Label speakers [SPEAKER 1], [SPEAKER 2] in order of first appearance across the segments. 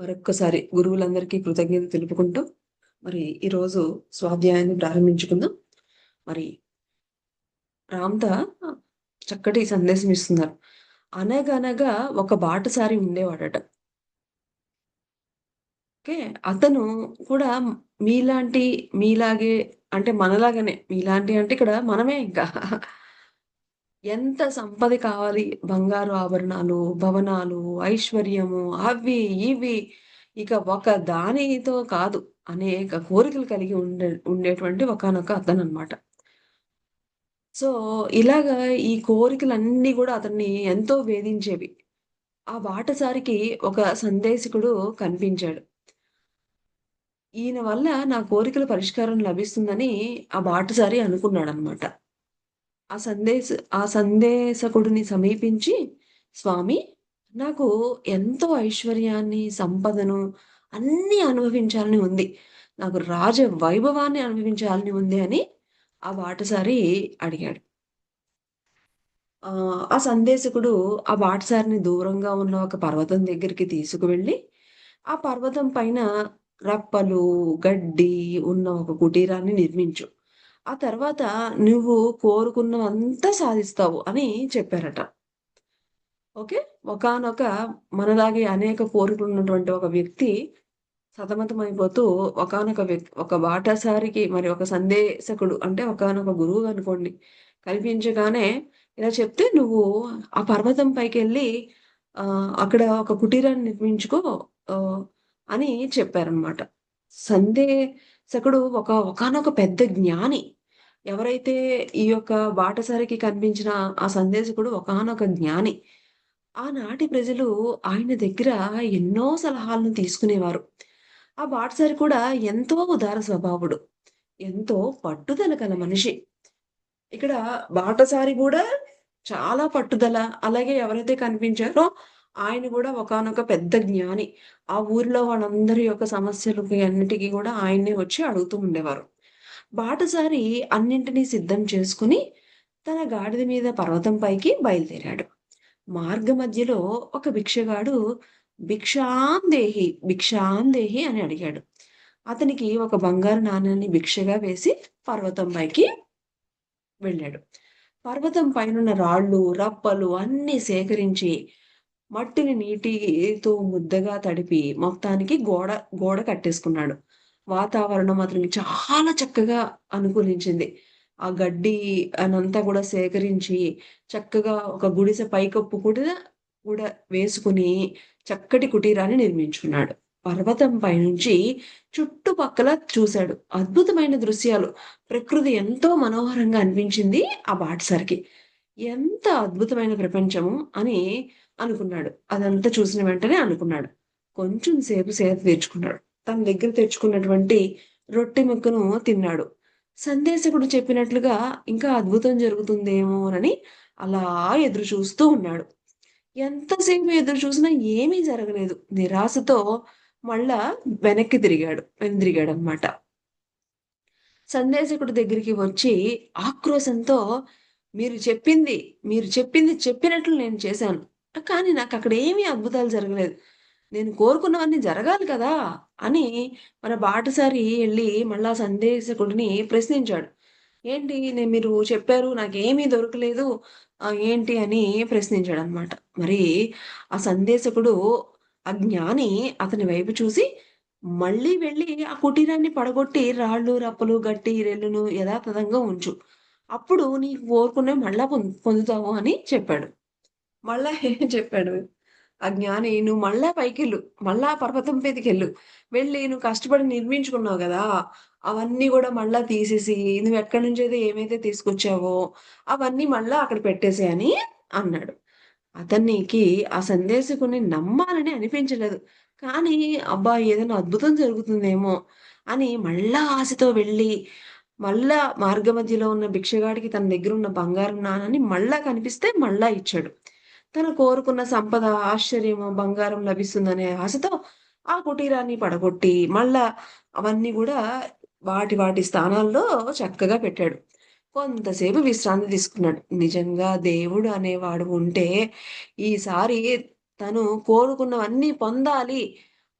[SPEAKER 1] మరొక్కసారి గురువులందరికీ కృతజ్ఞత తెలుపుకుంటూ, మరి ఈరోజు స్వాధ్యాయాన్ని ప్రారంభించుకుందాం. మరి రామ్‌త చక్కటి సందేశం ఇస్తున్నారు. అనగనగా ఒక బాటసారి ఉండేవాడట. ఓకే. అతను కూడా మీలాంటి మీలాగే అంటే మనలాగానే మీలాంటి అంటే ఇక్కడ మనమే ఇంకా. ఎంత సంపద కావాలి, బంగారు ఆభరణాలు, భవనాలు, ఐశ్వర్యము అవి, ఇవి ఇక ఒక దానితో కాదు. అనేక కోరికలు కలిగి ఉండేటువంటి ఒకానొక అతననమాట. సో, ఇలాగా ఈ కోరికలన్నీ గూడా అతన్ని ఎంతో వేధించేవి. ఆ బాటసారికి ఒక సందేశకుడు కనిపించాడు. ఈయన వల్ల నా కోరికల పరిష్కారం లభిస్తుందని ఆ బాటసారి అనుకున్నాడనమాట. ఆ సందేశకుడిని సమీపించి, "స్వామి, నాకు ఎంతో ఐశ్వర్యాన్ని, సంపదను అన్నీ అనుభవించాలని ఉంది. నాకు రాజ వైభవాన్ని అనుభవించాలని ఉంది" అని ఆ బాటసారి అడిగాడు. ఆ సందేశకుడు ఆ బాటసారిని దూరంగా ఉన్న ఒక పర్వతం దగ్గరికి తీసుకువెళ్ళి, ఆ పర్వతం పైన రప్పలు, గడ్డి ఉన్న ఒక కుటీరాన్ని నిర్మించు. ఆ తర్వాత నువ్వు కోరుకున్నవంతా సాధిస్తావు అని చెప్పారట. ఓకే. ఒకానొక మనలాగే అనేక కోరికలున్నటువంటి ఒక వ్యక్తి సతమతమైపోతూ ఒక బాటసారికి మరి ఒక సందేశకుడు అంటే ఒకానొక గురువనుకోండి. కల్పించగానే ఇలా చెప్తే "నువ్వు ఆ పర్వతం పైకెళ్ళి అక్కడ ఒక కుటీరాన్ని నిర్మించుకో" ఆహ్, అని చెప్పారనమాట. సందేశకుడు ఒకానొక పెద్ద జ్ఞాని. ఎవరైతే ఈ యొక్క బాటసారికి కనిపించిన ఆ సందేశకుడు ఒకానొక జ్ఞాని. ఆనాటి ప్రజలు ఆయన దగ్గర ఎన్నో సలహాలను తీసుకునేవారు. ఆ బాటసారి కూడా ఎంతో ఉదార స్వభావుడు. ఎంతో పట్టుదల కల మనిషి. ఇక్కడ బాటసారి గూడా చాలా పట్టుదల, అలాగే ఎవరైతే కనిపించారో ఆయన గూడా ఒకానొక పెద్ద జ్ఞాని. ఆ ఊరిలో వాళ్ళందరి యొక్క సమస్యలకి అన్నిటికి గూడా ఆయన్నే వచ్చి అడుగుతూ ఉండేవారు. బాటసారి అన్నింటిని సిద్ధం చేసుకొని తన గాడిద మీద పర్వతం పైకి బయలుదేరాడు. మార్గమధ్యలో ఒక భిక్షగాడు భిక్షాం దేహి అని అడిగాడు. అతనికి ఒక బంగారు నాణాన్ని భిక్షగా వేసి పర్వతం పైకి వెళ్ళాడు. పర్వతం పైనున్న రాళ్ళు, రప్పలు అన్నీ సేకరించి మట్టిని నీటితో ముద్దగా తడిపి మొత్తానికి గోడ కట్టేసుకున్నాడు. వాతావరణం అతనికి చాలా చక్కగా అనుకూలించింది. ఆ గడ్డి అనంతా గూడా సేకరించి చక్కగా ఒక గుడిసె పైకప్పు కూడా వేసుకొని చక్కటి కుటీరాన్ని నిర్మించుకున్నాడు. పర్వతం పైనుంచి చుట్టుపక్కల చూసాడు. అద్భుతమైన దృశ్యాలు. ప్రకృతి ఎంతో మనోహరంగా అనిపించింది ఆ బాటసారికి. ఎంత అద్భుతమైన ప్రపంచము అని అనుకున్నాడు. అదంతా చూసిన వెంటనే అనుకున్నాడు. కొంచెం సేపు సేద తీర్చుకున్నాడు. తన దగ్గర తెచ్చుకున్నటువంటి రొట్టె ముక్కను తిన్నాడు. సందేశకుడు చెప్పినట్లుగా ఇంకా అద్భుతం జరుగుతుందేమోనని అలా ఎదురు చూస్తూ ఉన్నాడు. ఎంతసేపు ఎదురు చూసినా ఏమీ జరగలేదు. నిరాశతో మళ్ళా వెనదిరిగాడనమాట. సందేశకుడి దగ్గరికి వచ్చి ఆక్రోశంతో "మీరు చెప్పింది, మీరు చెప్పింది చెప్పినట్లు నేను చేశాను. కానీ నాకక్కడ ఏమీ అద్భుతాలు జరగలేదు. నేను కోరుకున్నవన్నీ జరగాలి కదా!" అని మన బాటసారి ఎళ్లి మళ్ళా సందేశకుడిని ప్రశ్నించాడు. "ఏంటి మీరు చెప్పారు నాకేమీ దొరకలేదు. ఏంటి?" అని ప్రశ్నించాడనమాట. మరి ఆ సందేశకుడు, ఆ జ్ఞాని అతని వైపు చూసి మళ్ళీ వెళ్లి ఆ కుటీరాన్ని పడగొట్టి రాళ్ళు, రప్పలు, గట్టి, రెల్లును యథాతథంగా ఉంచు. అప్పుడు నీకు కోరుకున్నవి మళ్ళా పొందుతావు అని చెప్పాడు. మళ్ళా ఏం చెప్పాడు ఆ జ్ఞాని, "నువ్వు మళ్ళా పైకెళ్ళు. మళ్ళా పర్వతం మీదకెళ్ళు. వెళ్లి నువ్వు కష్టపడి నిర్మించుకున్నావు గదా! అవన్నీ గూడా మళ్ళా తీసేసి నువ్వెక్కడి నుంచైతే ఏమైతే తీసుకొచ్చావో అవన్నీ మళ్ళా అక్కడ పెట్టేసేయ్" అని అన్నాడు. అతనికి ఆ సందేశకుడిని నమ్మాలని అనిపించలేదు. కానీ అబ్బా! ఏదైనా అద్భుతం జరుగుతుందేమో అని మళ్ళా ఆశతో వెళ్ళి, మళ్ళా మార్గమధ్యలో ఉన్న భిక్షగాడికి తన దగ్గరున్న బంగారం నాణాన్ని మళ్ళా కనిపిస్తే మళ్ళా ఇచ్చాడు. తను కోరుకున్న సంపద, ఆశ్చర్యము, బంగారం లభిస్తుందనే ఆశతో ఆ కుటీరాన్ని పడగొట్టి, మళ్ళా అవన్నీ గూడా వాటి స్థానాల్లో చక్కగా పెట్టాడు. కొంతసేపు విశ్రాంతి తీసుకున్నాడు. నిజంగా దేవుడు అనేవాడు ఉంటే, ఈసారి తను కోరుకున్నవన్నీ పొందాలి.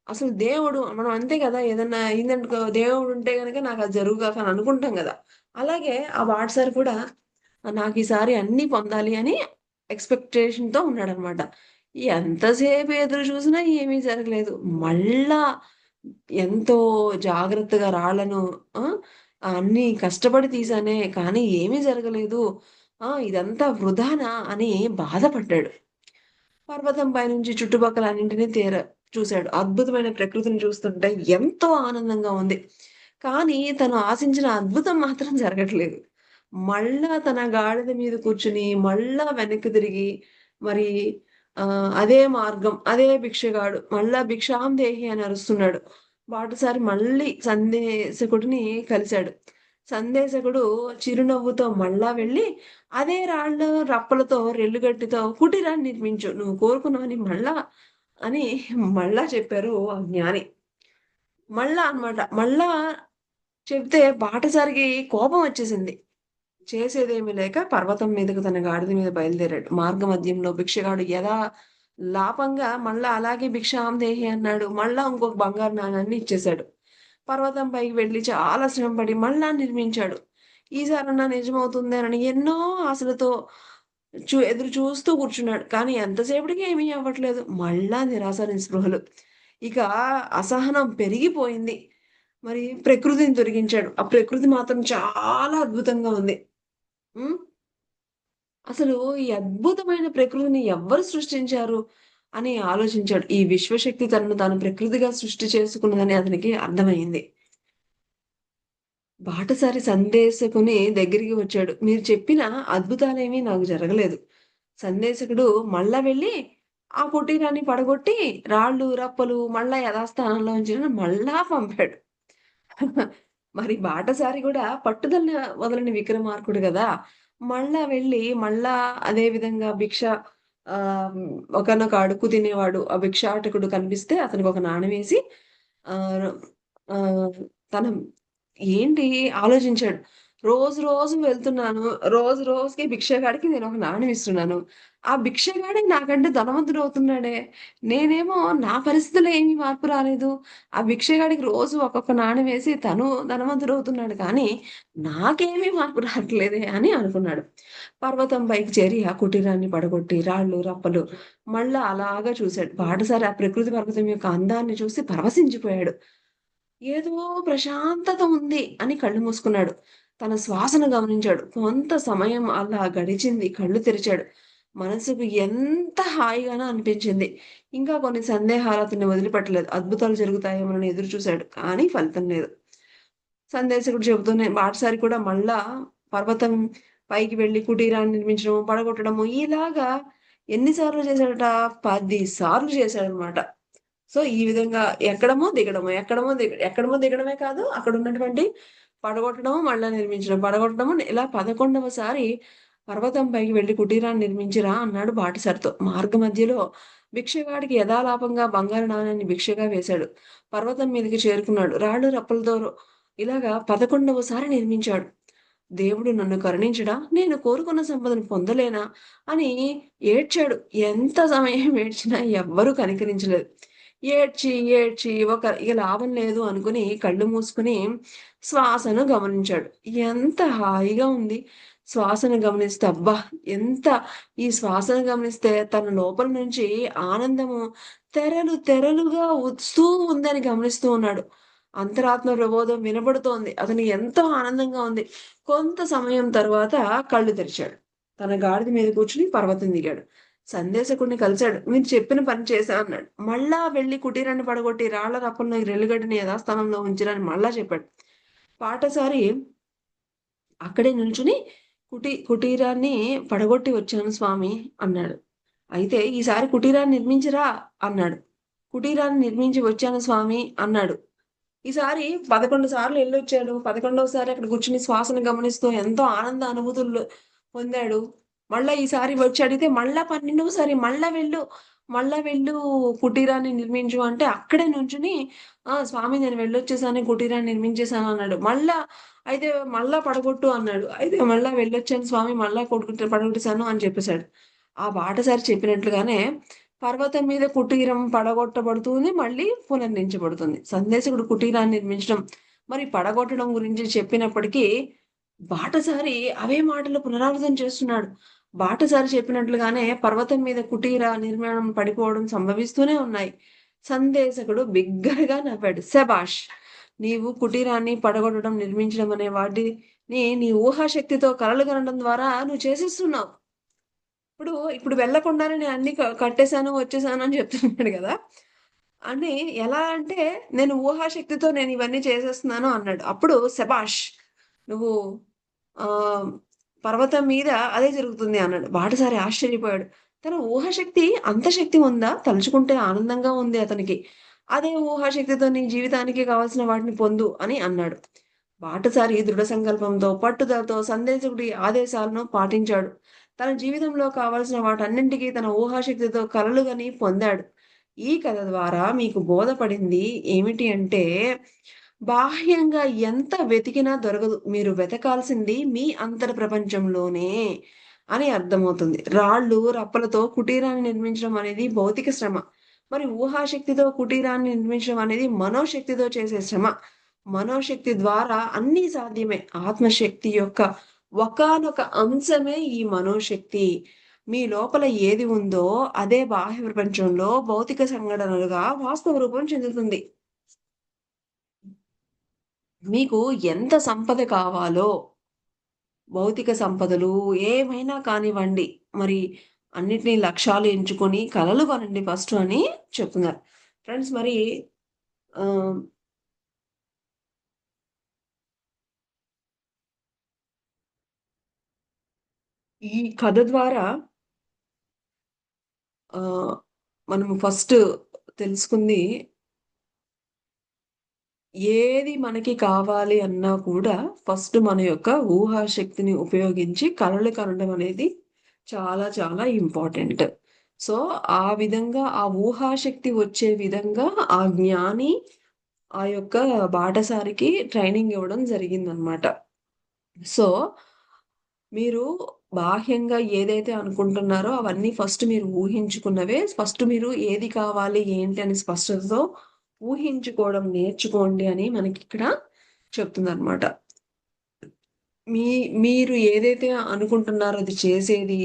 [SPEAKER 1] అసలు దేవుడు మనం అంతే కదా! ఏదన్నా అయిందనుకో దేవుడుంటే గనక నాకది జరుగుగాక అని అనుకుంటాం గదా! అలాగే ఆ బాటసారి కూడా నాకీసారి అన్నీ పొందాలి అని ఎక్స్‌పెక్టేషన్‌తో ఉన్నాడనమాట. ఎంతసేపు ఎదురు చూసినా ఏమీ జరగలేదు. మళ్ళా ఎంతో జాగ్రత్తగా రాళ్ళను ఆ! అన్నీ కష్టపడి తీశానే కానీ ఏమీ జరగలేదు. ఇదంతా వృధానా అని బాధపడ్డాడు. పర్వతం పైనుంచి చుట్టుపక్కల అన్నింటిని చూసాడు. అద్భుతమైన ప్రకృతిని చూస్తుంటే ఎంతో ఆనందంగా ఉంది. కానీ తను ఆశించిన అద్భుతం మాత్రం జరగట్లేదు. మళ్ళా తన గాడిద మీద కూర్చొని, మళ్ళా వెనక్కి తిరిగి మరి అదే మార్గం, అదే భిక్షగాడు, మళ్ళా భిక్షాందేహి అని అరుస్తున్నాడు. బాటసారి మళ్ళీ సందేశకుడిని కలిసాడు. సందేశకుడు చిరునవ్వుతో మళ్ళా వెళ్ళి అదే రాళ్ళు, రప్పలతో, రెల్లుగట్టితో కుటీరాన్ని నిర్మించు. నువ్వు కోరుకున్నవని మళ్ళా అని మళ్ళా చెప్పారు ఆ జ్ఞాని. మళ్ళా అన్నమాట. మళ్ళా చెప్తే బాటసారికి కోపం వచ్చేసింది. చేసేదేమీ లేక పర్వతం మీదకు తన గాడిద మీద బయలుదేరాడు. మార్గమధ్యంలో భిక్షగాడు లాపంగా మళ్ళా అలాగే భిక్షాందేహి అన్నాడు. మళ్ళా ఇంకొక బంగారు నాణాన్ని ఇచ్చేశాడు. పర్వతం పైకి వెళ్లి చాలా శ్రమపడి మళ్ళా నిర్మించాడు. ఈసారన్నా నిజమవుతుందేనని ఎన్నో ఆశలతో ఎదురు చూస్తూ కూర్చున్నాడు. కానీ ఎంతసేపటికి ఏమీ అవ్వట్లేదు. మళ్ళా నిరాశ నిస్పృహలు. ఇక అసహనం పెరిగిపోయింది. మరి ప్రకృతిని తొలగించాడు. ఆ ప్రకృతి మాత్రం చాలా అద్భుతంగా ఉంది. హ్మ్. అసలు ఈ అద్భుతమైన ప్రకృతిని ఎవ్వరు సృష్టించారు అని ఆలోచించాడు. ఈ విశ్వశక్తి తనను తాను ప్రకృతిగా సృష్టి చేసుకున్నదని అతనికి అర్థమయింది. బాటసారి సందేశకుని దగ్గరికి వచ్చాడు. మీరు చెప్పిన అద్భుతాలేమీ నాకు జరగలేదు. సందేశకుడు మళ్ళా వెళ్లి ఆ కుటీరాన్ని పడగొట్టి రాళ్ళు, రప్పలు మళ్ళా యథాస్థానంలో ఉంచిన మళ్ళా పంపాడు. మరి బాటసారి గూడా పట్టుదల వదలని విక్రమార్కుడు గదా! మళ్ళా వెళ్ళి, మళ్ళా అదే విధంగా ఒకానొక అడుక్కు తినేవాడు. ఆ భిక్షాటకుడు కనిపిస్తే అతనికొక నాణెమేసి ఆహ్, ఆహ్, తన ఏంటి ఆలోచించాడు. రోజు రోజు వెళ్తున్నాను. రోజు రోజుకి భిక్షగాడికి నేనొక నాణెం ఇస్తున్నాను. ఆ భిక్షగాడే నాకంటే ధనవంతుడవుతున్నాడే. నేనేమో నా పరిస్థితిలో ఏమి మార్పు రాలేదు. ఆ భిక్షగాడికి రోజు ఒక్కొక్క నాణెం వేసి తను ధనవంతుడవుతున్నాడు కానీ, నాకేమీ మార్పు రాట్లేదే అని అనుకున్నాడు. పర్వతం పైకి చేరి ఆ కుటీరాన్ని పడగొట్టి రాళ్ళు, రప్పలు మళ్ళా అలాగా చూసాడు. బాటసారి ఆ ప్రకృతి పర్వతం యొక్క అందాన్ని చూసి పరవశించిపోయాడు. ఏదో ప్రశాంతత ఉంది అని కళ్ళు మూసుకున్నాడు. తన శ్వాసను గమనించాడు. కొంత సమయం అలా గడిచింది. కళ్ళు తెరిచాడు. మనసుకు ఎంత హాయిగానో అనిపించింది. ఇంకా కొన్ని సందేహాలు అతన్ని వదిలిపెట్టలేదు. అద్భుతాలు జరుగుతాయేమోనని ఎదురు చూశాడు. కానీ ఫలితం లేదు. సందేశకుడు చెబుతూనే బాటసారి కూడా మళ్ళా పర్వతం పైకి వెళ్లి కుటీరాన్ని నిర్మించడం, పడగొట్టడము ఇలాగా ఎన్ని సార్లు చేశాడట? 10 సార్లు చేశాడనమాట. సో, ఈ విధంగా ఎక్కడమో, దిగడమో, ఎక్కడమో దిగడమే కాదు, అక్కడున్నటువంటి పడగొట్టడం, మళ్ళా నిర్మించడం, పడగొట్టడము ఇలా 11వ సారి పర్వతం పైకి వెళ్లి కుటీరాన్ని నిర్మించిరా అన్నాడు బాటసారితో. మార్గమధ్యలో భిక్షగాడికి యథాలాపంగా బంగారు నాణాన్ని భిక్షగా వేశాడు. పర్వతం మీదకి చేరుకున్నాడు. రాళ్ళు రప్పలతో ఇలాగా 11వ సారి నిర్మించాడు. దేవుడు నన్ను కరుణించడా? నేను కోరుకున్న సంపదను పొందలేనా? అని ఏడ్చాడు. ఎంత సమయం ఏడ్చినా ఎవ్వరూ కనికరించలేదు. ఏడ్చి, ఏడ్చి ఇక లాభం లేదు అనుకుని కళ్ళు మూసుకొని శ్వాసను గమనించాడు. ఎంత హాయిగా ఉంది. శ్వాసను గమనిస్తే అబ్బా! ఎంత ఈ శ్వాసను గమనిస్తే తన లోపల నుంచి ఆనందము తెరలు తెరలుగా వస్తూ ఉందని గమనిస్తూ ఉన్నాడు. అంతరాత్మ ప్రబోధం వినబడుతోంది. అతనికి ఎంతో ఆనందంగా ఉంది. కొంత సమయం తరువాత కళ్ళు తెరిచాడు. తన గాడిద మీద కూర్చొని పర్వతం దిగాడు. సందేశకుడిని కలిసాడు. "మీరు చెప్పిన పని చేశా" అన్నాడు. మళ్ళా వెళ్లి కుటీరాన్ని పడగొట్టి రాళ్ల రప్పలను రెల్లుగడ్డని యథాస్థానంలో ఉంచిరని మళ్ళా చెప్పాడు. పాటసారి అక్కడే నిల్చుని కుటీరాన్ని పడగొట్టి వచ్చాను స్వామి అన్నాడు. అయితే ఈసారి కుటీరాన్ని నిర్మించరా అన్నాడు. కుటీరాన్ని నిర్మించి వచ్చాను స్వామి అన్నాడు. ఈసారి 11 సార్లు ఎళ్ళొచ్చాడు. 11వ అక్కడ కూర్చొని శ్వాసను గమనిస్తూ ఎంతో ఆనంద అనుభూతులు పొందాడు. మళ్ళా ఈసారి వచ్చి అడిగితే మళ్ళా 12వ మళ్ళా వెళ్ళు కుటీరాన్ని నిర్మించు అంటే అక్కడే నుంచుని స్వామి నేను వెళ్ళొచ్చేసాను కుటీరాన్ని నిర్మించేసాను అన్నాడు. అయితే మళ్ళా పడగొట్టు అన్నాడు. అయితే మళ్ళా వెళ్ళొచ్చాను స్వామి మళ్ళా పడగొట్టేసాను అని చెప్పేసాడు. ఆ బాటసారి చెప్పినట్లుగానే పర్వతం మీద కుటీరం పడగొట్టబడుతుంది. మళ్ళీ పునర్నిర్మించబడుతుంది. సందేశకుడు కుటీరాన్ని నిర్మించడం, మరి పడగొట్టడం గురించి చెప్పినప్పటికీ, బాటసారి అవే మాటలు పునరావృతం చేస్తున్నాడు. బాటసారి చెప్పినట్లుగానే పర్వతం మీద కుటీర నిర్మాణం పడిపోవడం సంభవిస్తూనే ఉన్నాయి. సందేశకుడు బిగ్గరగా నవ్వాడు. శభాష్! నీవు కుటీరాన్ని పడగొట్టడం, నిర్మించడం అనే వాటిని నీ ఊహాశక్తితో కలలు కనడం ద్వారా నువ్వు చేసేస్తున్నావు. ఇప్పుడు వెళ్ళకుండానే నేను అన్ని కట్టేసాను, వచ్చేసాను అని చెప్తున్నాడు గదా! అని ఎలా అంటే, నేను ఊహాశక్తితో నేను ఇవన్నీ చేసేస్తున్నాను అన్నాడు. అప్పుడు శభాష్! నువ్వు ఆహ్, పర్వతం మీద అదే జరుగుతుంది అన్నాడు. బాటసారి ఆశ్చర్యపోయాడు. తన ఊహాశక్తి అంత శక్తి ఉందా? తలుచుకుంటే ఆనందంగా ఉంది అతనికి. అదే ఊహాశక్తితో నీ జీవితానికి కావాల్సిన వాటిని పొందు అని అన్నాడు. బాటసారి దృఢ సంకల్పంతో, పట్టుదలతో సందేశకుడి ఆదేశాలను పాటించాడు. తన జీవితంలో కావాల్సిన వాటన్నింటికీ తన ఊహాశక్తితో కలలుగని పొందాడు. ఈ కథ ద్వారా మీకు బోధపడింది ఏమిటి అంటే, బాహ్యంగా ఎంత వెతికినా దొరకదు. మీరు వెతకాల్సింది మీ అంతర ప్రపంచంలోనే అని అర్థమవుతుంది. రాళ్ళు, రప్పలతో కుటీరాన్ని నిర్మించడం అనేది భౌతిక శ్రమ. మరి ఊహాశక్తితో కుటీరాన్ని నిర్మించడం అనేది మనోశక్తితో చేసే శ్రమ. మనోశక్తి ద్వారా అన్నీ సాధ్యమే. ఆత్మశక్తి యొక్క ఒకానొక అంశమే ఈ మనోశక్తి. మీ లోపల ఏది ఉందో అదే బాహ్య ప్రపంచంలో భౌతిక సంఘటనలుగా వాస్తవ రూపం చెందుతుంది. మీకు ఎంత సంపద కావాలో, భౌతిక సంపదలు ఏమైనా కానివ్వండి, మరి అన్నిటిని లక్ష్యాలు ఎంచుకొని కలలు కనండి ఫస్ట్ అని చెప్తున్నారు. ఫ్రెండ్స్ మరి ఆహ్, ఈ కథ ద్వారా ఆహ్, మనము ఫస్ట్ తెలుసుకుంది, ఏది మనకి కావాలి అన్నా కూడా ఫస్ట్ మన యొక్క ఊహాశక్తిని ఉపయోగించి కలలు కనడం అనేది చాలా చాలా ఇంపార్టెంట్. సో, ఆ విధంగా ఆ ఊహాశక్తి వచ్చే విధంగా ఆ జ్ఞాని ఆ యొక్క బాటసారికి ట్రైనింగ్ ఇవ్వడం జరిగిందనమాట. సో, మీరు బాహ్యంగా ఏదైతే అనుకుంటున్నారో అవన్నీ ఫస్ట్ మీరు ఊహించుకున్నవే. ఫస్ట్ మీరు ఏది కావాలి, ఏంటి అని స్పష్టతతో ఊహించుకోవడం నేర్చుకోండి అని మనకిక్కడ చెప్తుందనమాట. మీ మీరు ఏదైతే అనుకుంటున్నారో అది చేసేది,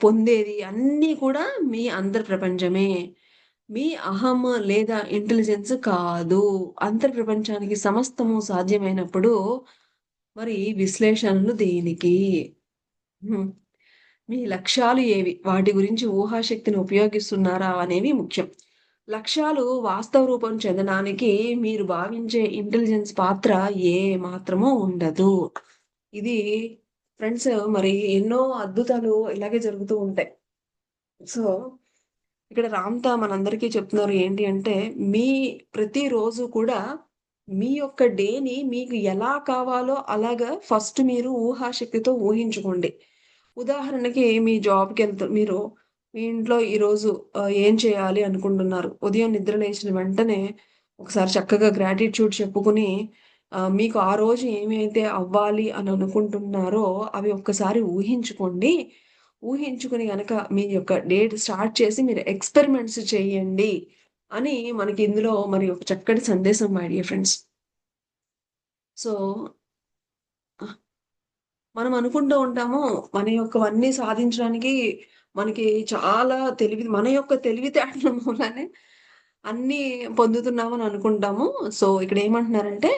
[SPEAKER 1] పొందేది అన్నీ కూడా మీ అంతర్ ప్రపంచమే. మీ అహం లేదా ఇంటెలిజెన్స్ కాదు. అంతర్ ప్రపంచానికి సమస్తము సాధ్యమైనప్పుడు మరి విశ్లేషణలు దేనికి? హ్మ్. మీ లక్ష్యాలు ఏవి? వాటి గురించి ఊహాశక్తిని ఉపయోగిస్తున్నారా అనేవి ముఖ్యం. లక్ష్యాలు వాస్తవ రూపం చెందడానికి మీరు భావించే ఇంటెలిజెన్స్ పాత్ర ఏ మాత్రమూ ఉండదు. ఇది ఫ్రెండ్స్ మరి ఎన్నో అద్భుతాలు ఇలాగే జరుగుతూ ఉంటాయి. సో, ఇక్కడ రామ్‌తా మనందరికీ చెప్తున్నారు ఏంటి అంటే, మీ ప్రతిరోజు కూడా మీ యొక్క డేని మీకు ఎలా కావాలో అలాగా ఫస్ట్ మీరు ఊహాశక్తితో ఊహించుకోండి. ఉదాహరణకి మీ మీరు మీ ఇంట్లో ఈరోజు ఏం చేయాలి అనుకుంటున్నారు? ఉదయం నిద్ర లేచిన వెంటనే ఒకసారి చక్కగా గ్రాటిట్యూడ్ చెప్పుకొని, మీకు ఆ రోజు ఏమైతే అవ్వాలి అని అనుకుంటున్నారో అవి ఒక్కసారి ఊహించుకోండి. ఊహించుకొని గనక మీ యొక్క డేట్ స్టార్ట్ చేసి మీరు ఎక్స్‌పెరిమెంట్స్ చేయండి అని మనకి ఇందులో మరి ఒక చక్కటి సందేశం మై డియర్ ఫ్రెండ్స్. సో, మనం అనుకుంటూ ఉంటాము. మన యొక్కవన్నీ సాధించడానికి మనకి చాలా మన యొక్క తెలివితేటల మూలానే అన్నీ పొందుతున్నామని అనుకుంటాము. సో, ఇక్కడేమంటున్నారంటే,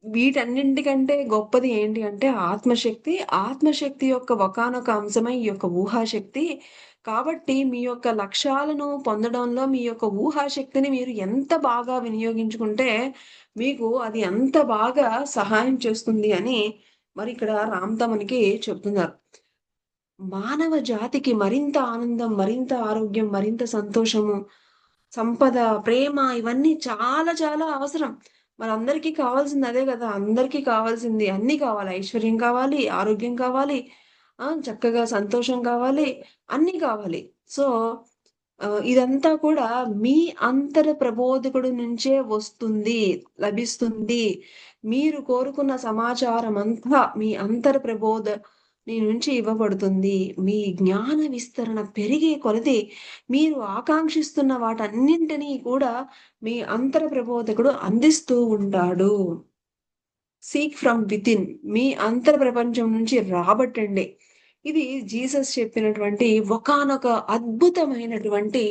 [SPEAKER 1] వీటన్నింటికంటే గొప్పది ఏంటి అంటే ఆత్మశక్తి. ఆత్మశక్తి యొక్క ఒకానొక అంశమే ఈ యొక్క ఊహాశక్తి. కాబట్టి మీ యొక్క లక్ష్యాలను పొందడంలో మీ యొక్క ఊహాశక్తిని మీరు ఎంత బాగా వినియోగించుకుంటే, మీకు అది అంత బాగా సహాయం చేస్తుంది అని మరిక్కడ రామ్‌తా మనకి చెప్తున్నారు. మానవ జాతికి మరింత ఆనందం, మరింత ఆరోగ్యం, మరింత సంతోషము, సంపద, ప్రేమ ఇవన్నీ చాలా చాలా అవసరం. మనందరికీ కావాల్సింది అదే గదా! అందరికీ కావాల్సింది అన్నీ కావాలి. ఐశ్వర్యం కావాలి, ఆరోగ్యం కావాలి, చక్కగా సంతోషం కావాలి, అన్నీ కావాలి. సో, ఇదంతా కూడా మీ అంతర ప్రబోధకుడు నుంచే వస్తుంది, లభిస్తుంది. మీరు కోరుకున్న సమాచారమంతా మీ అంతర ప్రబోధ నీ నుంచి ఇవ్వబడుతుంది. మీ జ్ఞాన విస్తరణ పెరిగే కొలది మీరు ఆకాంక్షిస్తున్న వాటన్నింటినీ కూడా మీ అంతర ప్రబోధకుడు అందిస్తూ ఉంటాడు. సీక్ ఫ్రమ్ వితిన్, మీ అంతర ప్రపంచం నుంచి రాబట్టండి. ఇది జీసస్ చెప్పినటువంటి ఒకానొక అద్భుతమైనటువంటి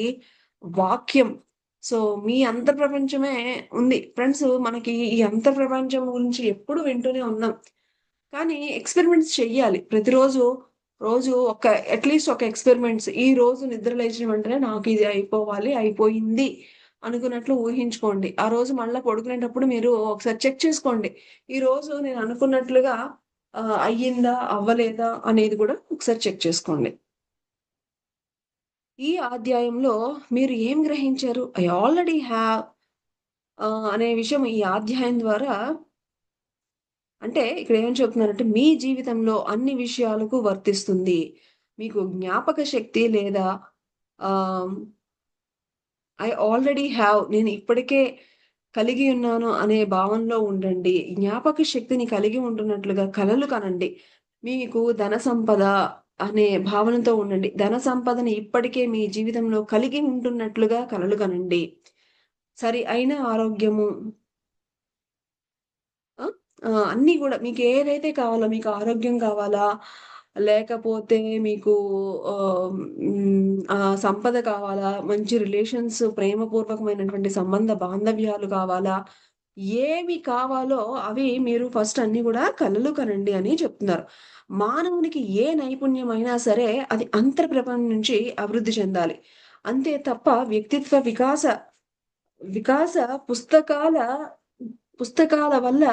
[SPEAKER 1] వాక్యం. సో, మీ అంతర్ ప్రపంచమే ఉంది. ఫ్రెండ్స్, మనకి ఈ అంతర్ ప్రపంచం గురించి ఎప్పుడు వింటూనే ఉన్నాం. కానీ ఎక్స్‌పెరిమెంట్స్ చెయ్యాలి. ప్రతిరోజు, రోజు ఒక అట్‌లీస్ట్ ఒక ఎక్స్‌పెరిమెంట్స్. ఈ రోజు నిద్ర లేచిన వెంటనే నాకిది అయిపోవాలి, అయిపోయింది అనుకున్నట్లు ఊహించుకోండి. ఆ రోజు మళ్ళా పడుకునేటప్పుడు మీరు ఒకసారి చెక్ చేసుకోండి. ఈరోజు నేను అనుకున్నట్లుగా అయ్యిందా? అవ్వలేదా? అనేది గూడా ఒకసారి చెక్ చేసుకోండి. ఈ అధ్యాయంలో మీరు ఏం గ్రహించారు? ఐ ఆల్రెడీ హావ్ అనే విషయం ఈ అధ్యాయం ద్వారా, అంటే ఇక్కడ ఏమని చెప్తున్నారంటే, మీ జీవితంలో అన్ని విషయాలకు వర్తిస్తుంది. మీకు జ్ఞాపక శక్తి లేదా ఆహ్, ఐ ఆల్రెడీ హావ్, నేను ఇప్పటికే కలిగి ఉన్నాను అనే భావనలో ఉండండి. జ్ఞాపక శక్తిని కలిగి ఉంటున్నట్లుగా కలలు కనండి. మీకు ధన సంపద అనే భావనతో ఉండండి. ధన సంపదని ఇప్పటికే మీ జీవితంలో కలిగి ఉంటున్నట్లుగా కలలు కనండి. సరి అయిన ఆరోగ్యము, ఆ! అన్నీ గూడా మీకేదైతే కావాలో, మీకు ఆరోగ్యం కావాలా? లేకపోతే మీకు సంపద కావాలా? మంచి రిలేషన్స్, ప్రేమపూర్వకమైనటువంటి సంబంధ బాంధవ్యాలు కావాలా? ఏమి కావాలో అవి మీరు ఫస్ట్ అన్నీ గూడా కలలు కనండి అని చెప్తున్నారు. మానవునికి ఏ నైపుణ్యమైనా సరే అది అంతర్ప్రపంచం నుంచి అభివృద్ధి చెందాలి. అంతే తప్ప వ్యక్తిత్వ వికాస పుస్తకాల పుస్తకాల వల్ల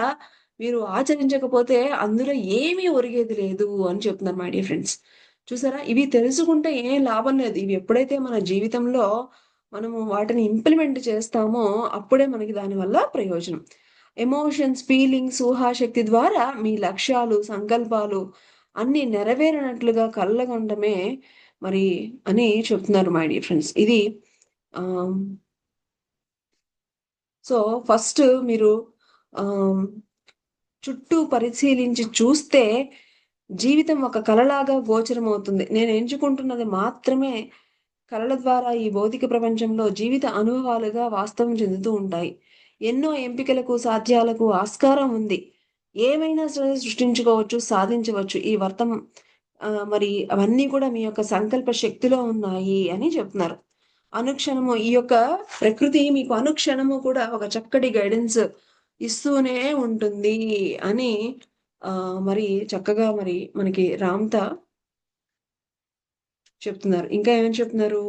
[SPEAKER 1] మీరు ఆచరించకపోతే అందులో ఏమీ ఒరిగేది లేదు అని చెప్తున్నారు మై డియర్ ఫ్రెండ్స్. చూసారా? ఇవి తెలుసుకుంటే ఏం లాభం లేదు. ఇవి ఎప్పుడైతే మన జీవితంలో మనము వాటిని ఇంప్లిమెంట్ చేస్తామో అప్పుడే మనకి దాని వల్ల ప్రయోజనం. ఎమోషన్స్, ఫీలింగ్స్, ఊహాశక్తి ద్వారా మీ లక్ష్యాలు, సంకల్పాలు అన్నీ నెరవేరినట్లుగా కలలుగనడమే మరి అని చెప్తున్నారు మై డియర్ ఫ్రెండ్స్. ఇది ఆహ్ సో, ఫస్ట్ మీరు ఆహ్, చుట్టూ పరిశీలించి చూస్తే జీవితం ఒక కలలాగా గోచరమవుతుంది. నేను ఎంచుకుంటున్నది మాత్రమే కలల ద్వారా ఈ భౌతిక ప్రపంచంలో జీవిత అనుభవాలుగా వాస్తవం చెందుతూ ఉంటాయి. ఎన్నో ఎంపికలకు, సాధ్యాలకు ఆస్కారం ఉంది. ఏమైనా సరే సృష్టించుకోవచ్చు, సాధించవచ్చు. ఈ మరి అవన్నీ కూడా మీ యొక్క సంకల్ప శక్తిలో ఉన్నాయి అని చెప్తున్నారు. అనుక్షణము ఈ యొక్క ప్రకృతి మీకు అనుక్షణము కూడా ఒక చక్కటి గైడెన్స్ ఇస్తూనే ఉంటుంది అని మరి చక్కగా మరి మనకి రామ్‌తా చెప్తున్నారు. ఇంకా ఏమని చెప్తున్నారు?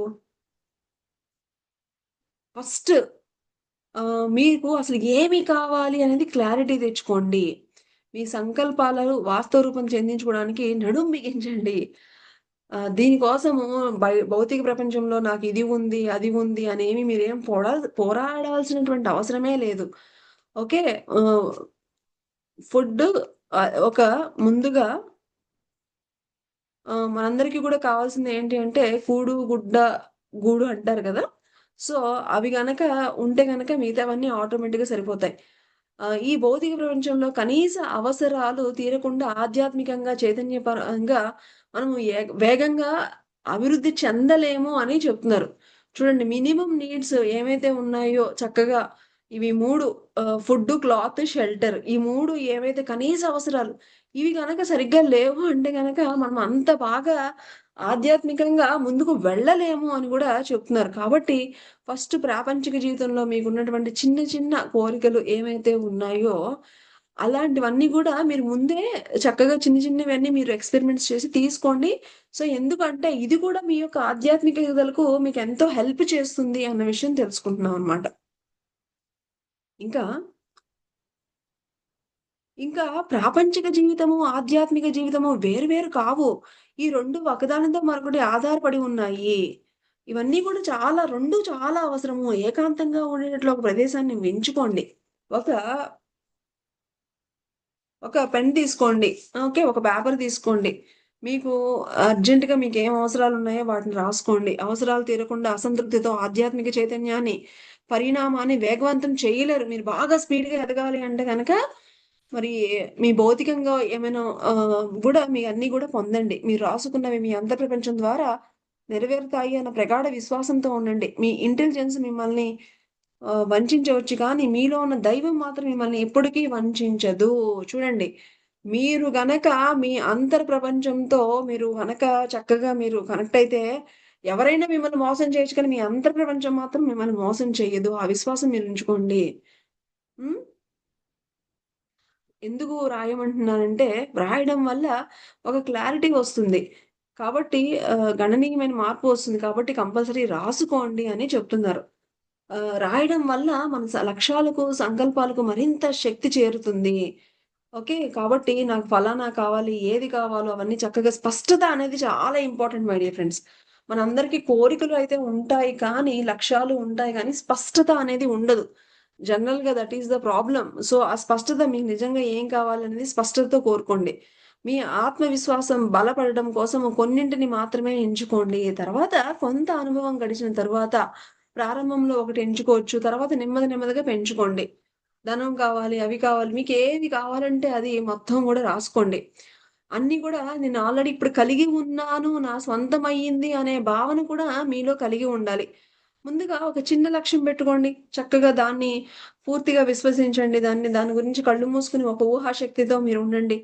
[SPEAKER 1] ఫస్ట్ మీకు అసలు ఏమి కావాలి అనేది క్లారిటీ తెచ్చుకోండి. మీ సంకల్పాలను వాస్తవ రూపం చెందించుకోవడానికి నడుం బిగించండి. దీనికోసము భౌతిక ప్రపంచంలో నాకిది ఉంది, అది ఉంది అనేమి మీరేం పోరాడాల్సినటువంటి అవసరమే లేదు. ఓకే. ఆహ్, ఫుడ్డు ఒక ముందుగా మనందరికీ గూడా కావాల్సింది ఏంటి అంటే కూడు, గుడ్డ, గూడు అంటారు గదా! సో, అవి గనక ఉంటే గనక మిగతావన్నీ ఆటోమేటిక్‌గా సరిపోతాయి. ఈ భౌతిక ప్రపంచంలో కనీస అవసరాలు తీరకుండా ఆధ్యాత్మికంగా, చైతన్యపరంగా మనము వేగంగా అభివృద్ధి చెందలేము అని చెప్తున్నారు. చూడండి, మినిమమ్ నీడ్స్ ఏవైతే ఉన్నాయో చక్కగా ఇవి 3, ఫుడ్డు, క్లాత్, షెల్టర్, ఈ 3 ఏవైతే కనీస అవసరాలు ఇవి గనక సరిగ్గా లేవు అంటే గనక మనం అంత బాగా ఆధ్యాత్మికంగా ముందుకు వెళ్ళలేము అని గూడా చెప్తున్నారు. కాబట్టి ఫస్ట్ ప్రాపంచిక జీవితంలో మీకున్నటువంటి చిన్న చిన్న కోరికలు ఏమైతే ఉన్నాయో, అలాంటివన్నీ గూడా మీరు ముందే చక్కగా చిన్న చిన్నవన్నీ మీరు ఎక్స్‌పెరిమెంట్స్ చేసి తీసుకోండి. సో, ఎందుకంటే ఇది కూడా మీ యొక్క ఆధ్యాత్మిక ఎదుగుదలకు మీకెంతో హెల్ప్ చేస్తుంది అన్న విషయం తెలుసుకుంటున్నాం అన్నమాట. ఇంకా ఇంకా ప్రాపంచిక జీవితము, ఆధ్యాత్మిక జీవితము వేరు వేరు కావు. ఈ 2 ఒకదానితో మరొకటి ఆధారపడి ఉన్నాయి. ఇవన్నీ కూడా చాలా 2 చాలా అవసరము. ఏకాంతంగా ఉండేటట్లు ఒక ప్రదేశాన్ని ఎంచుకోండి. ఒక ఒక పెన్ తీసుకోండి. ఓకే. ఒక పేపర్ తీసుకోండి. మీకు అర్జెంట్‌గా మీకేం అవసరాలున్నాయో వాటిని రాసుకోండి. అవసరాలు తీరకుండా అసంతృప్తితో ఆధ్యాత్మిక చైతన్యాన్ని, పరిణామాన్ని వేగవంతం చేయలేరు. మీరు బాగా స్పీడ్‌గా ఎదగాలి అంటే గనక మరి మీ భౌతికంగా ఏమైనా గూడా మీ అన్నీ గూడా పొందండి. మీరు రాసుకున్నవి మీ అంతర్ప్రపంచం ద్వారా నెరవేరుతాయి అన్న ప్రగాఢ విశ్వాసంతో ఉండండి. మీ ఇంటెలిజెన్స్ మిమ్మల్ని వంచించవచ్చు కానీ, మీలో ఉన్న దైవం మాత్రం మిమ్మల్ని ఎప్పటికీ వంచించదు. చూడండి, మీరు గనక మీ ప్రపంచంతో మీరు గనక చక్కగా మీరు కనెక్ట్ అయితే, ఎవరైనా మిమ్మల్ని మోసం చేయొచ్చు కానీ, మీ ప్రపంచం మాత్రం మిమ్మల్ని మోసం చెయ్యదు. ఆ విశ్వాసం మీరుంచుకోండి. హ్మ్. ఎందుకు రాయమంటున్నానంటే, వ్రాయడం వల్ల ఒక క్లారిటీ వస్తుంది. కాబట్టి గణనీయమైన మార్పు వస్తుంది. కాబట్టి కంపల్సరీ రాసుకోండి అని చెప్తున్నారు. రాయడం వల్ల మన లక్ష్యాలకు, సంకల్పాలకు మరింత శక్తి చేరుతుంది. ఓకే. కాబట్టి నాకు ఫలానా కావాలి, ఏది కావాలో అవన్నీ చక్కగా స్పష్టత అనేది చాలా ఇంపార్టెంట్ మై డియర్ ఫ్రెండ్స్. మనందరికీ కోరికలు అయితే ఉంటాయి కానీ, లక్ష్యాలు ఉంటాయి గానీ, స్పష్టత అనేది ఉండదు. జనరల్‌గా that is the problem. So, ఆ స్పష్టత మీకు నిజంగా ఏం కావాలనేది స్పష్టతతో కోరుకోండి. మీ ఆత్మవిశ్వాసం బలపడడం కోసం కొన్నింటిని మాత్రమే ఎంచుకోండి. తర్వాత కొంత అనుభవం గడిచిన తరువాత ప్రారంభంలో ఒకటి ఎంచుకోవచ్చు. తర్వాత నెమ్మది నెమ్మదిగా పెంచుకోండి. ధనం కావాలి, అవి కావాలి. మీకేది కావాలంటే అది మొత్తం గూడా రాసుకోండి. అన్నీ గూడా నేను ఆల్రెడీ ఇప్పుడు కలిగి ఉన్నాను, నా స్వంతమయ్యింది అనే భావన కూడా మీలో కలిగి ఉండాలి. ముందుగా ఒక చిన్న లక్ష్యం పెట్టుకోండి. చక్కగా దాన్ని పూర్తిగా విశ్వసించండి. దాని గురించి కళ్ళు మూసుకొని ఒక ఊహాశక్తితో మీరుండండి.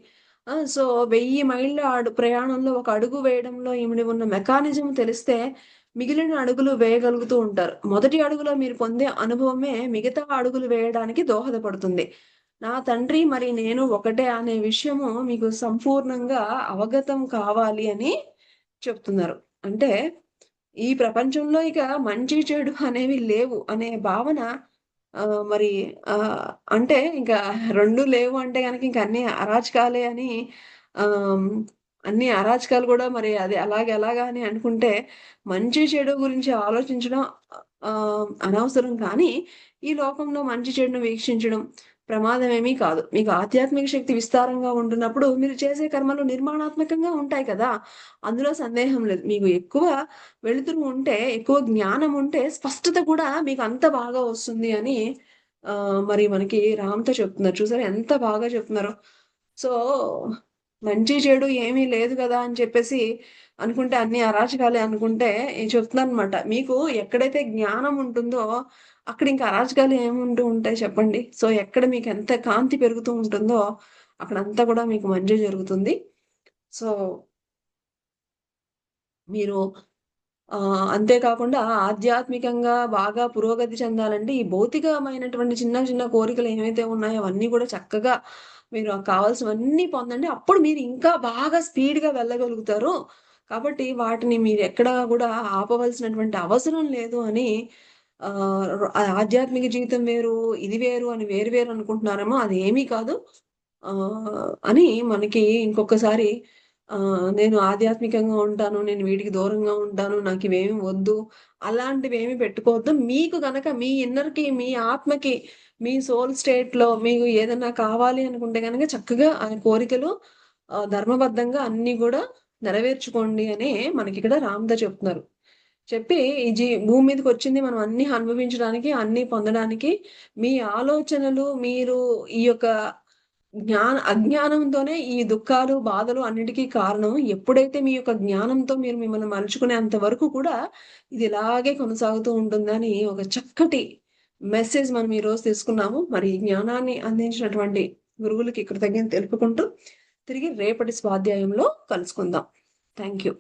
[SPEAKER 1] సో, 1000 మైళ్ళ ప్రయాణంలో ఒక అడుగు వేయడంలో ఇమిడి ఉన్న మెకానిజం తెలిస్తే మిగిలిన అడుగులు వేయగలుగుతూ ఉంటారు. మొదటి అడుగులో మీరు పొందే అనుభవమే మిగతా అడుగులు వేయడానికి దోహదపడుతుంది. నా తండ్రి మరి నేను ఒకటే అనే విషయము మీకు సంపూర్ణంగా అవగతం కావాలి అని చెప్తున్నారు. అంటే ఈ ప్రపంచంలో ఇక మంచి, చెడు అనేవి లేవు అనే భావన మరి అంటే ఇంకా 2 లేవు అంటే గనక ఇంక అన్నీ అరాచకాలే అని ఆహ్, అన్ని అరాచకాలు గూడా మరి అది అలాగే ఎలాగా అని అనుకుంటే, మంచి, చెడు గురించి ఆలోచించడం అనవసరం కానీ, ఈ లోకంలో మంచి, చెడును వీక్షించడం ప్రమాదమేమీ కాదు. మీకు ఆధ్యాత్మిక శక్తి విస్తారంగా ఉంటున్నప్పుడు మీరు చేసే కర్మలు నిర్మాణాత్మకంగా ఉంటాయి కదా! అందులో సందేహం లేదు. మీకు ఎక్కువ వెలుతురు ఉంటే, ఎక్కువ జ్ఞానం ఉంటే స్పష్టత కూడా మీకు అంత బాగా వస్తుంది అని మరి మనకి రామ్‌తో చెప్తున్నారు. చూసారా ఎంత బాగా చెప్తున్నారో. సో, మంచి, చెడు ఏమీ లేదు గదా! అని చెప్పేసి అనుకుంటే అన్నీ అరాచకాలే అనుకుంటే చెప్తున్నానన్నమాట. మీకు ఎక్కడైతే జ్ఞానం ఉంటుందో అక్కడ ఇంకా అరాచకాలు ఏముంటూ ఉంటాయి చెప్పండి. సో, ఎక్కడ మీకెంత కాంతి పెరుగుతూ ఉంటుందో అక్కడంతా కూడా మీకు మంచే జరుగుతుంది. సో, మీరు అంతే కాకుండా ఆధ్యాత్మికంగా బాగా పురోగతి చెందాలంటే, ఈ భౌతికమైనటువంటి చిన్న, చిన్న కోరికలు ఏవైతే ఉన్నాయో అవన్నీ గూడా చక్కగా మీరు కావాల్సినవన్నీ పొందండి. అప్పుడు మీరు ఇంకా బాగా స్పీడ్‌గా వెళ్ళగలుగుతారు. కాబట్టి వాటిని మీరెక్కడా గూడా ఆపవలసినటువంటి అవసరం లేదు అని ఆధ్యాత్మిక జీవితం వేరు, ఇది వేరు అని వేరు వేరు అనుకుంటున్నారేమో అదేమీ కాదు. అని మనకి ఇంకొకసారి నేను ఆధ్యాత్మికంగా ఉంటాను. నేను వీటికి దూరంగా ఉంటాను. నాకివేమి వద్దు. అలాంటివేమి పెట్టుకోవద్దు. మీకు గనక మీ ఇన్నర్‌కి, మీ ఆత్మకి, మీ సోల్ స్టేట్‌లో మీకు ఏదన్నా కావాలి అనుకుంటే గనక చక్కగా ఆ కోరికలు ధర్మబద్ధంగా అన్నీ గూడా నెరవేర్చుకోండి అని మనకిక్కడ రామ్‌దా చెప్తున్నారు. చెప్పి ఈ భూమి మీదకొచ్చింది మనం అన్నీ అనుభవించడానికి, అన్నీ పొందడానికి. మీ ఆలోచనలు మీరు ఈ యొక్క అజ్ఞానంతోనే ఈ దుఃఖాలు, బాధలు అన్నిటికి కారణం. ఎప్పుడైతే మీ యొక్క జ్ఞానంతో మీరు మిమ్మల్ని మలుచుకునేంత వరకు కూడా ఇది ఇలాగే కొనసాగుతూ ఉంటుందని ఒక చక్కటి మెసేజ్ మనం ఈరోజు తీసుకున్నాము. మరి ఈ జ్ఞానాన్ని అందించినటువంటి గురువులకి కృతజ్ఞతలు తెలుపుకుంటూ తిరిగి రేపటి స్వాధ్యాయంలో కలుసుకుందాం. Thank you.